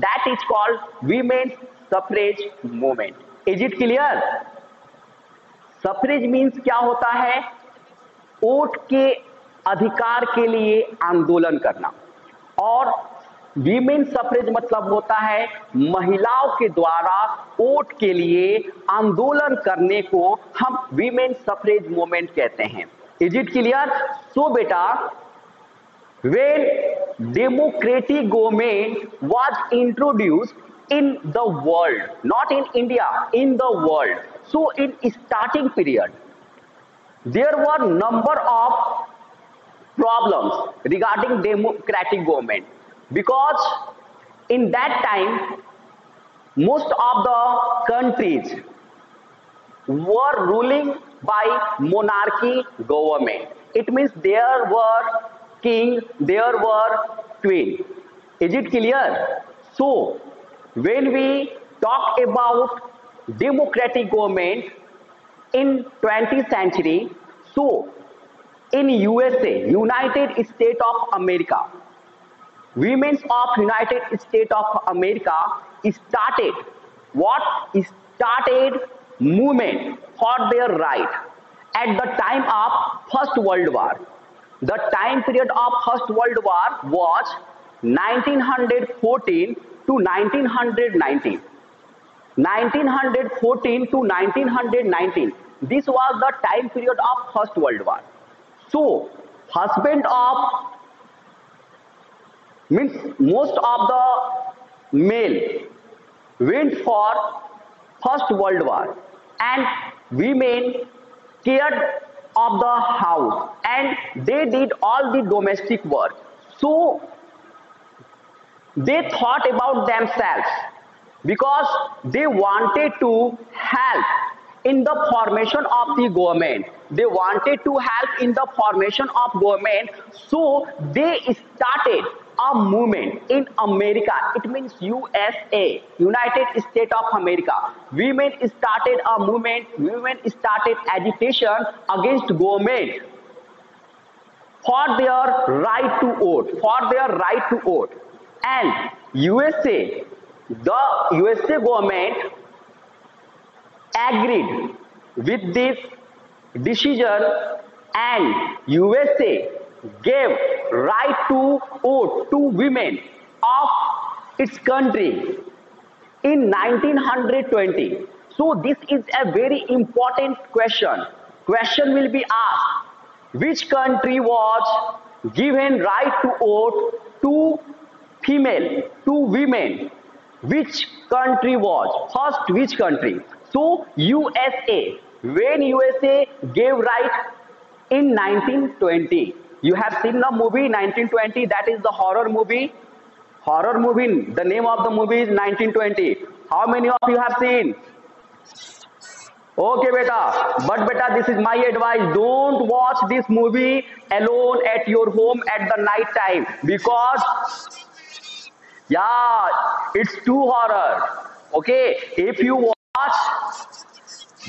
that is called women's suffrage movement. Is it clear? Suffrage means क्या होता है? Vote के अधिकार के लिए आंदोलन करना, और वीमेन सफरेज मतलब होता है महिलाओं के द्वारा वोट के लिए आंदोलन करने को हम वीमेन सफरेज मूवमेंट कहते हैं. Is it clear? सो बेटा, when democratic government was introduced in the world, not in India, in the world, so in starting period there were number of problems regarding democratic government, because in that time most of the countries were ruling by monarchy government. It means there were king, there were queen. Is it clear? So when we talk about democratic government in 20th century, so in USA, United States of America, women of United States of America started what? Started movement for their right at the time of First World War. The time period of First World War was 1914 to 1919. 1914 to 1919. This was the time period of First World War. So, husband of means most of the male went for First World War, and women cared of the house and they did all the domestic work. So they thought about themselves because they wanted to help in the formation of the government. They wanted to help in the formation of government. So they started a movement in America. It means USA, United States of America. Women started a movement. Women started agitation against government for their right to vote. For their right to vote. And USA, the USA government agreed with this decision, and USA gave right to vote to women of its country in 1920. So this is a very important question. Question will be asked, which country was given right to vote to female, to women? Which country was? First, which country? So USA. When USA gave right in 1920. You have seen the movie 1920, that is the horror movie. Horror movie, the name of the movie is 1920. How many of you have seen? Okay beta, but beta, this is my advice, don't watch this movie alone at your home at the night time, because yeah, it's too horror. Okay, if you watch,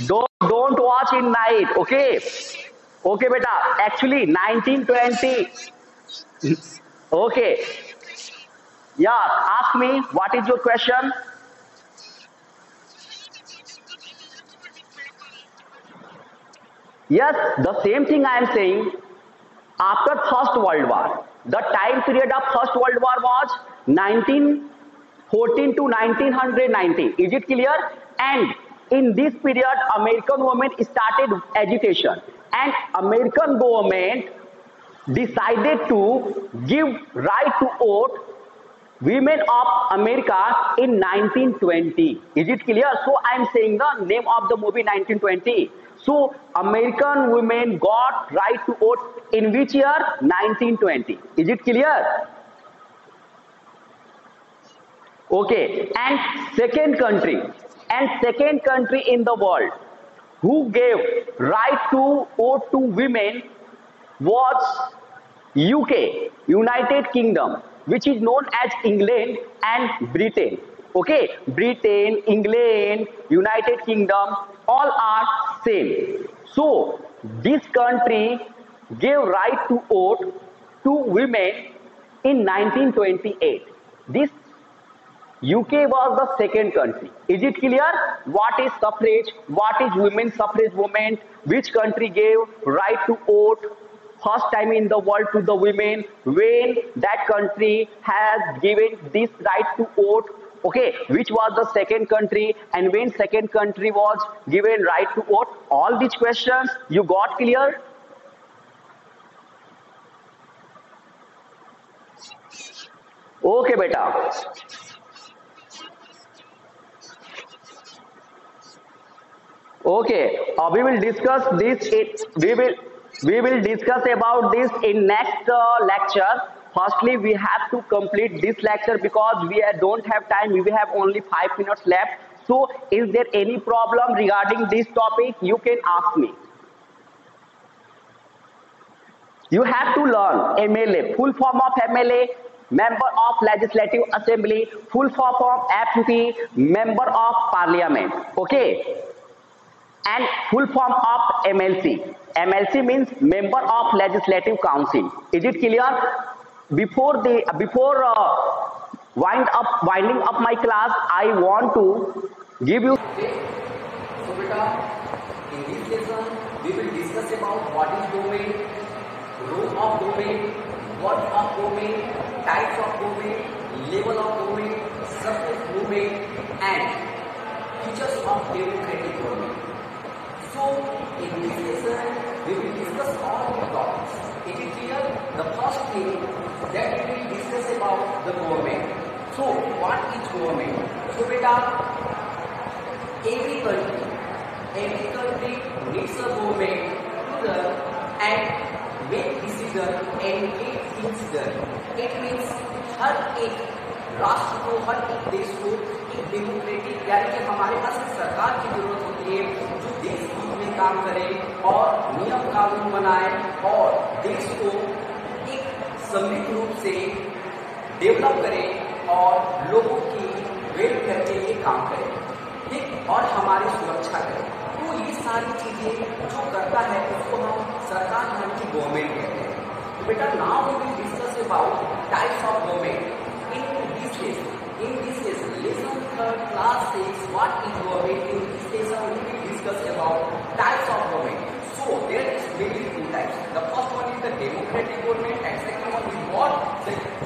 don't watch in night. Okay. Okay beta, actually 1920. Okay, yeah, ask me, what is your question? Yes, the same thing I am saying. After First World War, the time period of First World War was 1914 to 1919. Is it clear? And in this period, American women started agitation, and American government decided to give right to vote women of America in 1920. Is it clear? So I am saying the name of the movie 1920. So American women got right to vote in which year? 1920. Is it clear? Okay. And second country in the world who gave right to vote to women was UK, United Kingdom, which is known as England and Britain. Okay, Britain, England, United Kingdom, all are same. So this country gave right to vote to women in 1928. This UK was the second country. Is it clear? What is suffrage? What is women's suffrage movement? Which country gave right to vote first time in the world to the women? When that country has given this right to vote? Okay, which was the second country, and when second country was given right to vote? All these questions you got clear? Okay, beta. Okay, we will discuss this. We will discuss about this in next lecture. Firstly, we have to complete this lecture because don't have time. We have only 5 minutes left. So, is there any problem regarding this topic? You can ask me. You have to learn MLA, full form of MLA, Member of Legislative Assembly, full form of MP, Member of Parliament. Okay, and full form of MLC. MLC means Member of Legislative Council. Is it clear? Before winding up my class, I want to give you. Okay, so beta, in this lesson we will discuss about what is domain, role of domain, what of domain, types of domain, level of domain, surface domain, and features of democratic domain. So in this lesson we will discuss all the topics. It is clear? The first thing that we will discuss about the government. So what is government? So beta, every country needs a government to run and make decision and get things done. It means हर एक राष्ट्र को, हर एक देश को एक democratic, यानी कि हमारे पास एक सरकार की जरूरत होती है जो देश हित में काम करे और नियम कानून बनाए और देश को एक समृद्ध रूप से डेवलप करे और लोगों की वेलफेयर के लिए काम करे, ठीक, और हमारी सुरक्षा करे। तो ये सारी चीजें जो करता है उसको हम सरकार नाम की गवर्नमेंट कहते हैं। तो बेटा, now we will discuss about types of government in this lesson. Lesson third class 6 what is government. In this lesson we will discuss about types of government. So there is mainly two types. The first one is the democratic government and second one is what?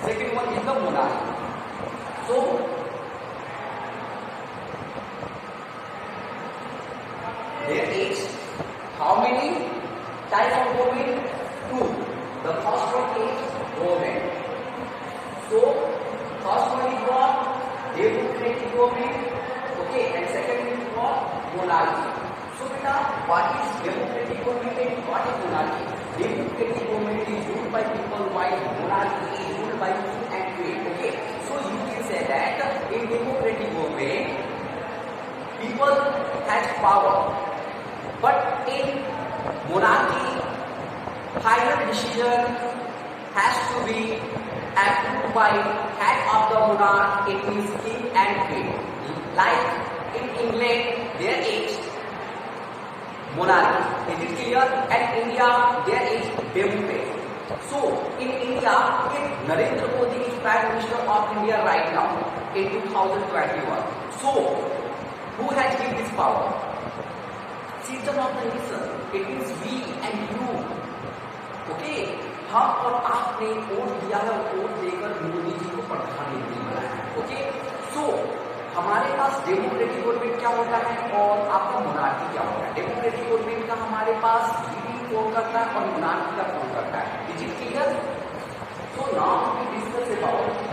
Second one is the monarchy. So there is how many types of government? Two. The first one is government. So first one is what? Democratic government. Okay, and second is what? Monarchy. So beta, what is democratic government and what is monarchy? Democratic government is ruled by people, while monarchy is ruled by king and queen. Okay, so you can say that in democratic government people has power. But in monarchy, final decision has to be approved by head of the monarch, it means king and queen. Like in England, there is monarchy. Is it clear? And India, there is democracy. So in India, if Narendra Modi is Prime Minister of India right now in 2021, so who has given this power? Citizen of the nation. It means we and you. Okay, हम और आपने vote दिया है, vote देकर मोदी जी को प्रधानमंत्री बनाया। Okay, सो हमारे पास डेमोक्रेटिक गवर्नमेंट क्या होता है और आपका मोनार्की क्या होता है? डेमोक्रेटिक गवर्नमेंट का हमारे पास लीडिंग कौन करता है और मोनार्की का कौन करता है? Is it clear? So now we discuss about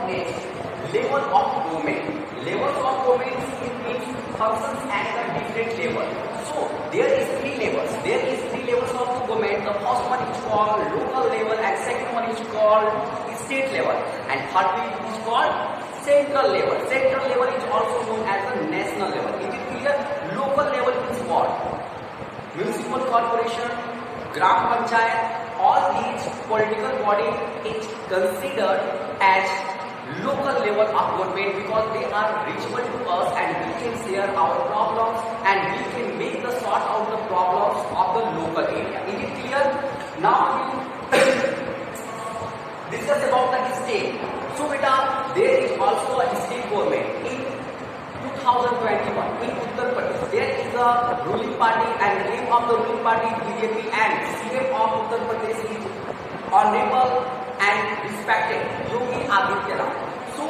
next level of government. Levels of government means functions at a different level. So there is three levels. There is three levels of the government. The first one is called local level, and second one is called state level, and third one is called central level. Central level is also known as the national level. Is it clear? Local level is what? Municipal corporation, gram panchayat, all these political bodies is considered as local level of government because they are reachable to us and we can share our problems and we can make the sort out the problems of the local area. Is it clear? Now of the ruling party BJP and CM of Uttar Pradesh is Honorable and respected Yogi Adityanath. So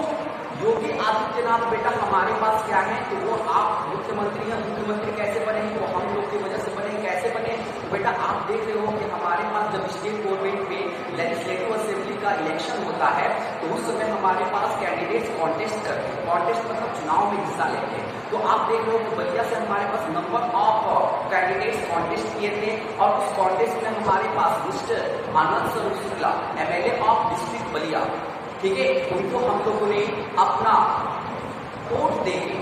Yogi Adityanath बेटा हमारे पास क्या है, तो वो आप मुख्यमंत्री हैं। मुख्यमंत्री कैसे बने, तो हम लोग की वजह से बने। कैसे बने, तो बेटा आप देख रहे हो कि हमारे पास जब स्टेट गवर्नमेंट में लेजिस्लेटिव असेंबली का इलेक्शन होता है तो उस समय हमारे पास कैंडिडेट्स कॉन्टेस्ट करते हैं। कॉन्टेस्ट मतलब चुनाव में हिस्सा लेते हैं। तो आप देख रहे हो कि बलिया से हमारे पास नंबर ऑफ कैंडिडेट्स कॉन्टेस्ट किए थे और उस कॉन्टेस्ट में हमारे पास मिस्टर आनंद स्वरूप Shukla MLA of district Ballia, ठीक है, उनको हम लोगों ने अपना वोट देके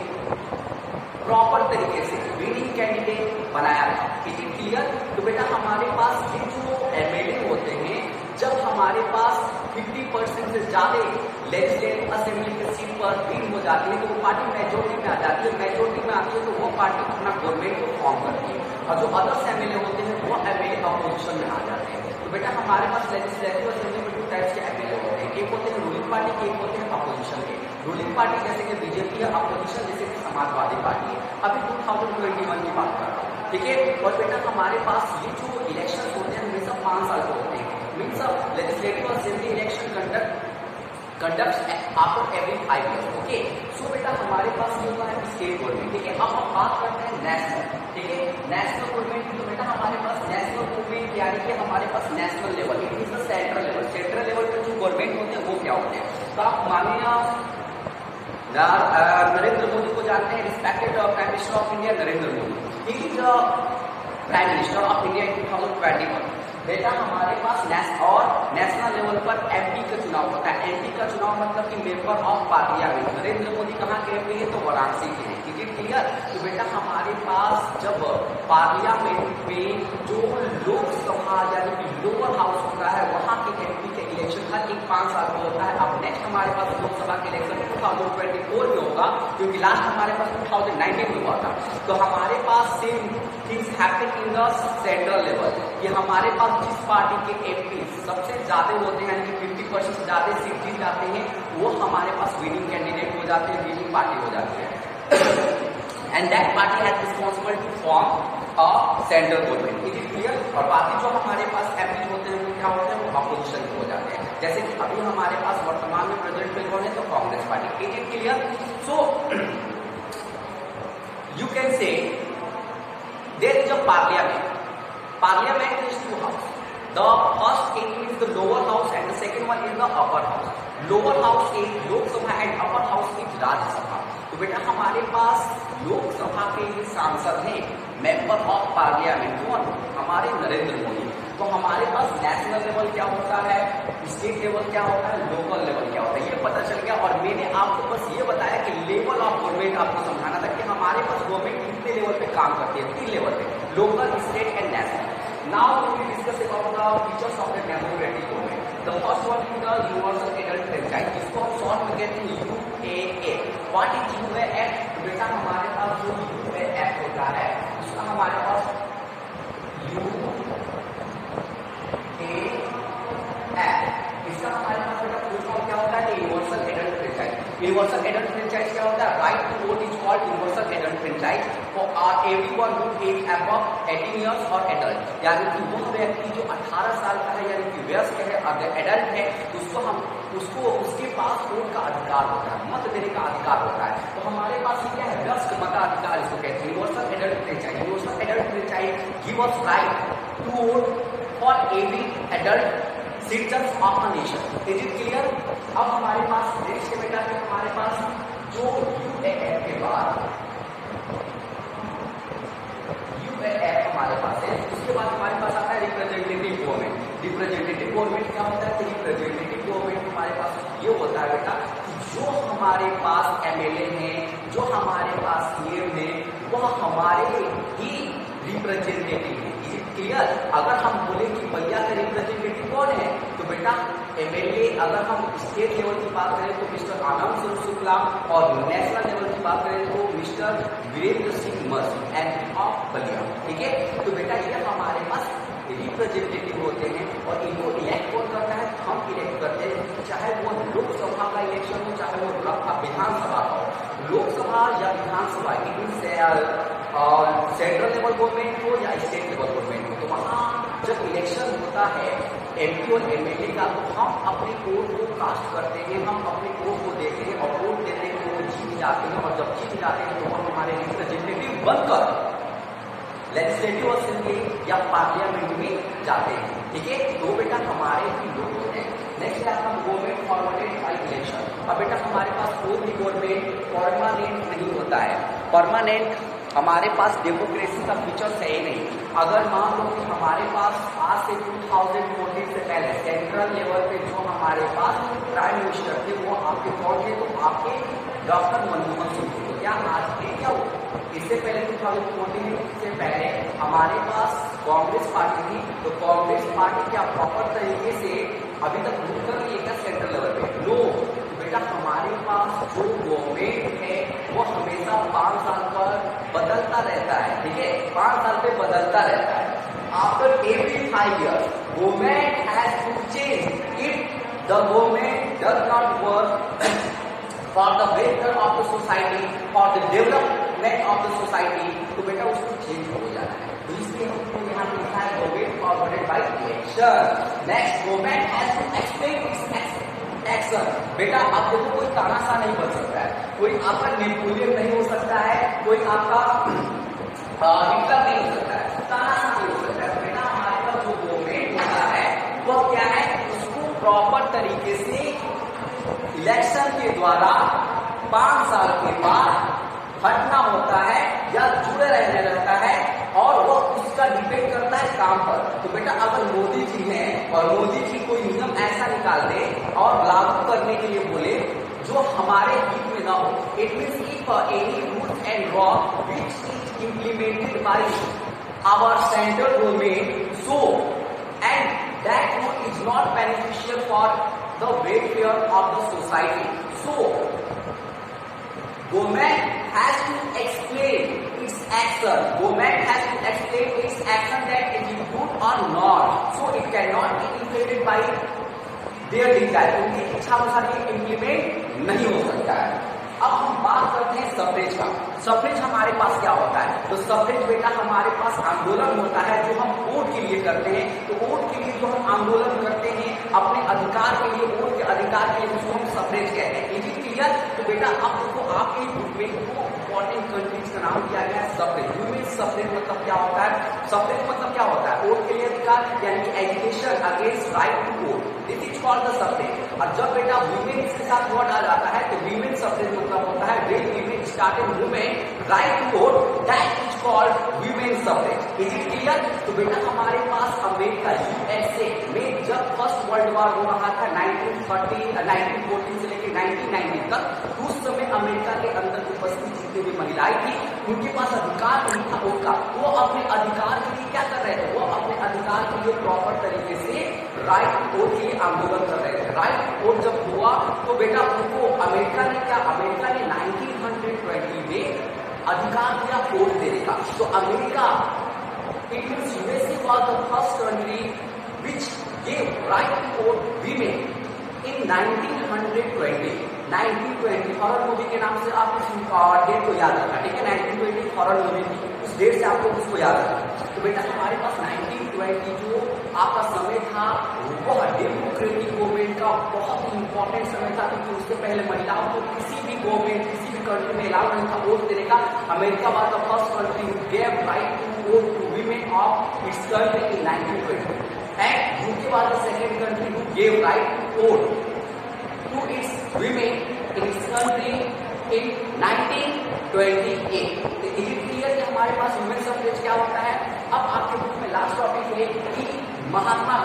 प्रॉपर तरीके से विनिंग कैंडिडेट बनाया था। Is it clear? तो बेटा हमारे पास ये जो MLA होते हैं, जब हमारे पास 50% से ज्यादा लेजिस्लेटिव असेंबली की सीट पर विन हो जाती है तो वो पार्टी मेजोरिटी में आ जाती है। मेजोरिटी में आती है तो वो पार्टी अपना गवर्नमेंट को फॉर्म करती है और जो अदर्स MLA होते हैं वो MLA अपोजिशन में आ जाते हैं। तो बेटा हमारे पास लेजिस्लेटिव असेंबली में 2 टाइप्स के MLA होते हैं, एक होते हैं रूलिंग पार्टी के, एक होते हैं अपोजिशन के। रूलिंग पार्टी जैसे कि बीजेपी है, अपोजिशन जैसे कि समाजवादी पार्टी है। अभी 2021 की बात कर रहा हूँ, ठीक है। और बेटा हमारे पास ये जो इलेक्शन होते हैं हमेशा 5 साल के होते हैं। Means legislative assembly election conduct after every 5 years, okay. So बेटा हमारे पास ये होता है स्टेट गवर्नमेंट, ठीक है। अब हम बात करते हैं नेशनल, ठीक है। नेशनल गवर्नमेंट, तो बेटा हमारे पास नेशनल गवर्नमेंट यानी कि हमारे पास national level, it is the central level. Central level पे जो गवर्नमेंट होते हैं वो क्या होते हैं, तो आप माननीय नरेंद्र मोदी को जानते हैं, respected prime minister of India Narendra Modi, he is prime minister of India in 2021। बेटा हमारे पास नेशनल लेवल पर MP का चुनाव होता है। MP का चुनाव मतलब कि member of parliament. Narendra Modi कहाँ के MP है, तो वाराणसी के हैं। Is it clear? तो बेटा हमारे पास जब पार्लियामेंट में जो लोकसभा यानी कि लोअर हाउस होता है वहां के MP के इलेक्शन हर 5 साल में होता है। अब नेक्स्ट हमारे पास लोकसभा के इलेक्शन 2024 में होगा, क्योंकि लास्ट हमारे पास 2019 में हुआ था। तो हमारे पास same things happen in the central level, कि हमारे पास जिस पार्टी के MP सबसे ज्यादा होते हैं, यानी कि 50% से ज्यादा सीट जीत जाते हैं, वो हमारे पास विनिंग कैंडिडेट हो जाते हैं, विनिंग पार्टी हो जाती है। And that party has responsible to form a central government. Is it clear? और बाकी जो हमारे पास MP होते हैं वो क्या होते हैं, वो अपोजिशन हो जाते हैं। जैसे कि अभी हमारे पास वर्तमान में प्रेसिडेंट में कौन है, तो Congress party. Is it clear? So you can say there is a parliament. Parliament is 2 houses. The first is the lower house and the second one is the upper house. Lower house is Lok Sabha and upper house is Rajya Sabha. तो बेटा हमारे पास लोकसभा के जो सांसद हैं, member of parliament, कौन, हमारे नरेंद्र मोदी। तो हमारे पास नेशनल लेवल क्या होता है, स्टेट लेवल क्या होता है, लोकल लेवल क्या होता है, ये पता चल गया। और मैंने आपको बस ये बताया कि लेवल ऑफ गवर्नमेंट आपको समझाना था कि हमारे पास गवर्नमेंट कितने लेवल पे काम करती है, 3 लेवल पे, local, state and national. Now we will discuss about the features of the democratic government. The first one is the universal adult franchise, जिसको हम शॉर्ट में कहते हैं UAA। What is UAA? बेटा हमारे पास जो UAA होता है उसका हमारे पास इसका हमारे पास बेटा फुल फॉर्म क्या होता है, universal adult franchise. Universal adult franchise क्या होता है, right to vote is called universal adult franchise for everyone who is above 18 years और एडल्ट, यानी कि वो व्यक्ति जो 18 साल का है यानी कि वयस्क है, अगर एडल्ट है तो उसको उसके पास वोट का अधिकार होता है, मत देने का अधिकार होता है। तो हमारे पास ये क्या है, वयस्क मताधिकार इसको कहते हैं, universal adult franchise. Universal adult franchise give us right to vote for every adult citizen of a nation. Is it clear? अब हमारे पास नेक्स्ट बेटा है हमारे पास जो UAA के बाद UAA हमारे पास है, उसके बाद हमारे पास आता है रिप्रेजेंटेटिव गवर्नमेंट। रिप्रेजेंटेटिव गवर्नमेंट क्या होता है, रिप्रेजेंटेटिव गवर्नमेंट हमारे पास ये होता है बेटा जो हमारे पास MLA हैं, जो हमारे पास CM हैं, वह हमारे ही रिप्रेजेंटेटिव है। Is it clear? अगर हम बोले कि भैया का रिप्रेजेंटेटिव कौन है, तो बेटा MLA, अगर हम स्टेट लेवल की बात करें तो मिस्टर आनंद स्वरूप शुक्ला, और नेशनल लेवल की बात करें तो मिस्टर वीरेंद्र सिंह मस्त, MP ऑफ बलिया। ठीक है? तो बेटा ये हमारे पास रिप्रेजेंटेटिव होते हैं और इनको इलेक्ट कौन करता है, हम इलेक्ट करते हैं, चाहे वो लोकसभा का इलेक्शन हो चाहे वो विधानसभा का हो। लोकसभा या विधानसभा सेंट्रल लेवल गवर्नमेंट हो या स्टेट लेवल गवर्नमेंट हो, तो वहाँ जब इलेक्शन होता है एमपी और एमएलए का, तो हम अपने वोट को कास्ट करते हैं, हम अपने वोट को देते हैं और वोट देते हैं वो जीत जाते हैं, और जब जीत जाते हैं तो हम हमारे रिप्रेजेंटेटिव बनकर लेजिस्लेटिव असेंबली या पार्लियामेंट में जाते हैं। ठीक है, तो बेटा हमारे भी लोग होते हैं। नेक्स्ट आता है गवर्नमेंट फॉर्मेटेड बाय इलेक्शन। अब बेटा हमारे पास कोई भी गवर्नमेंट परमानेंट नहीं होता है। परमानेंट हमारे पास डेमोक्रेसी का फीचर्स है ही नहीं। अगर मान लो कि हमारे पास आज से 2014 से पहले सेंट्रल लेवल पे जो हमारे पास प्राइम मिनिस्टर थे वो आपके कौन थे, तो आपके डॉक्टर मनमोहन सिंह थे। तो क्या आज थे क्या वो? इससे पहले 2014 से पहले हमारे पास कांग्रेस पार्टी थी, तो कांग्रेस पार्टी क्या प्रॉपर तरीके से अभी तक रूल कर रही है क्या सेंट्रल लेवल पे? नो। बेटा हमारे पास जो गवर्नमेंट है वो हमेशा 5 साल पर बदलता रहता है। ठीक है, 5 साल पे बदलता रहता है। After every 5 years government has to change if the government does not work for the welfare of the society, for the development of the society, तो बेटा उसको चेंज हो जाना है। तो इसलिए हमको यहाँ पे लिखा है government forwarded by election. Next, government has to explain its action. बेटा अब देखो कोई तानाशाह नहीं बन सकता है, कोई आपका नेपोलियन नहीं हो सकता है, कोई आपका हिटलर नहीं हो सकता है, तानाशाह नहीं हो सकता है। बेटा हमारे पास जो गवर्नमेंट होता है वह क्या है, उसको प्रॉपर तरीके से इलेक्शन के द्वारा 5 साल के बाद हटना होता है या जुड़े रहने लगता है, और वो उसका डिपेंड करता है काम पर। तो बेटा अगर मोदी जी हैं और मोदी जी कोई नियम ऐसा निकाल दे और लागू करने के लिए बोले जो हमारे हित में ना हो, it means if any rule and law which is implemented by our central government so and that rule is not beneficial for the welfare of the society, so government has to explain its action. Government has to explain its action that it is good or not. So it cannot be implemented by their desire. उनकी इच्छा अनुसार ये implement नहीं हो सकता है। अब हम बात करते हैं सफरेज का। सफरेज हमारे पास क्या होता है, तो सफरेज बेटा हमारे पास आंदोलन होता है जो हम वोट के लिए करते हैं। तो वोट के लिए जो हम आंदोलन करते हैं अपने अधिकार के लिए, वोट के अधिकार के लिए, उसको हम सफरेज कहते हैं। Is it clear? तो बेटा अब देखो आपके ग्रुप में दो इंपॉर्टेंट कंट्रीज का नाम दिया गया है सफरेज। ह्यूमन सफरेज मतलब क्या होता है? सफरेज मतलब क्या होता है? वोट के लिए अधिकार, यानी कि education against right to vote, this is called the suffrage. और जब बेटा वीमेन के साथ वर्ड आ जाता है तो वीमेन सफरेज मतलब होता है when women started women right to vote, that is called women suffrage. Is it clear? तो बेटा हमारे पास अमेरिका यूएसए में जब फर्स्ट वर्ल्ड वॉर हो रहा था 1914 से लेकर 1919 तक, उस समय अमेरिका के अंदर उपस्थित जितनी भी महिलाएं थी उनके पास अधिकार नहीं था वोट का। वो अपने अधिकार के लिए क्या कर रहे थे, वो अपने अधिकार के लिए प्रॉपर तरीके से राइट टू वोट के लिए आंदोलन कर रहे थे। राइट टू वोट जब हुआ तो बेटा उनको अमेरिका ने 1920 में अधिकार दिया वोट देने का। तो America, it means USA was the first country which gave right to vote women in 1920 horror movie के नाम से आप इस डेट को याद रखना। ठीक है, 1920 हॉरर मूवी थी, उस डेट से आपको उसको याद रखना। तो बेटा हमारे पास 1920 जो आपका समय था वह डेमोक्रेटिक गवर्नमेंट का बहुत ही इंपॉर्टेंट समय था, क्योंकि उससे पहले महिलाओं को किसी भी गवर्नमेंट किसी भी कंट्री में अलाउ नहीं था वोट देने का। America was the first country who gave right to vote to women of its country in 1920 and UK was the second country who gave right to vote to its women in its country in 1928। तो is it clear कि हमारे पास women suffrage क्या होता है? अब आपके book में last topic है कि Mahatma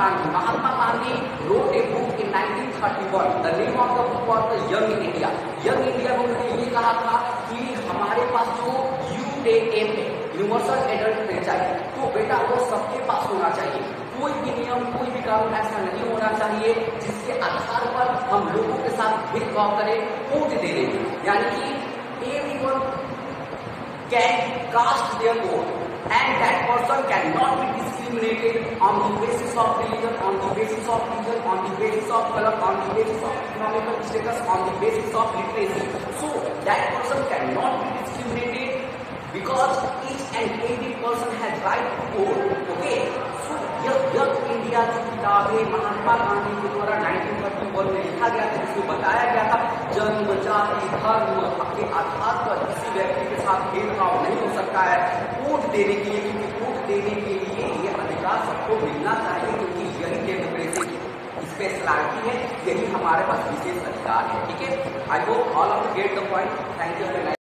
Gandhi wrote a book in 1931। The name of the book was the Young India। Young India में उन्होंने ये कहा था कि हमारे पास जो UAM है, यूनिवर्सल एडल्ट फ्रेंचाइज, तो बेटा वो सबके पास होना चाहिए। कोई भी नियम, कोई भी कानून ऐसा नहीं होना चाहिए जिसके आधार पर हम लोगों के साथ भेदभाव करें वोट देने में, यानी कि everyone can cast their vote and that person cannot be discriminated on the basis of religion, on the basis of religion, on the basis of color, on the basis of economical status, on the basis of literacy. So that person cannot be discriminated because each and every person has right to vote. Okay, so यह India की किताब है महात्मा गांधी के द्वारा 1931 में लिखा गया था, जिसमें बताया गया था जन्म, जाति, धर्म के आधार पर किसी व्यक्ति के साथ भेदभाव नहीं हो सकता है वोट देने के लिए, क्योंकि वोट देने के लिए ये अधिकार सबको मिलना चाहिए, क्योंकि यही डेमोक्रेसी की स्पेशलिटी है, यही हमारे पास विशेष अधिकार है। ठीक है, I hope all of you get the point. Thank you.